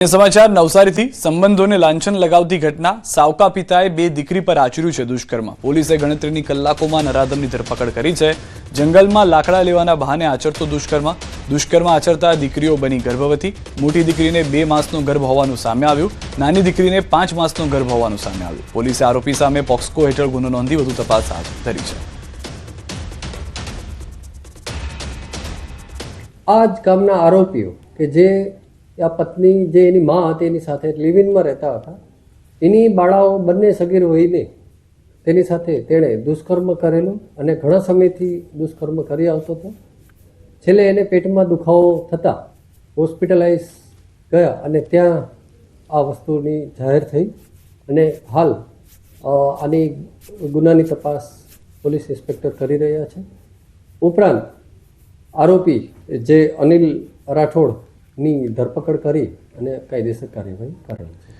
સમાચાર નવસારીથી સંબંધોને લાંછન લગાવતી ઘટના સાવકા પિતાએ બે દીકરી પર આચર્યું છે દુષ્કર્મ। પોલીસે ગણતરીની કલાકોમાં નરાધમની ધરપકડ કરી છે। જંગલમાં લાકડા લેવાના બહાને આચરતો દુષ્કર્મ આચરતા દીકરીઓ બની ગર્ભવતી। મોટી દીકરીને 2 માસનો ગર્ભ હોવાનું સામે આવ્યું, નાની દીકરીને 5 માસનો ગર્ભ હોવાનું સામે આવ્યું। પોલીસે આરોપી સામે પોક્સકો હેઠળ ગુનો નોંધી વધુ તપાસ હાથ ધરી છે। આ જ કામના આરોપીઓ કે જે આ પત્ની જે એની માં હતી એની સાથે લિવ ઇનમાં રહેતા હતા, એની બાળાઓ બંને સગીર વયને તેની સાથે તેણે દુષ્કર્મ કરેલું અને ઘણા સમયથી દુષ્કર્મ કરી આવતો હતો। છેલ્લે એને પેટમાં દુખાવો થતાં હોસ્પિટલાઇઝ ગયા અને ત્યાં આ વસ્તુની જાહેર થઈ અને હાલ આની ગુનાની તપાસ પોલીસ ઇન્સ્પેક્ટર કરી રહ્યા છે। ઉપરાંત આરોપી જે અનિલ રાઠોડની ધરપકડ કરી અને કાયદેસર કાર્યવાહી કરેલ છે।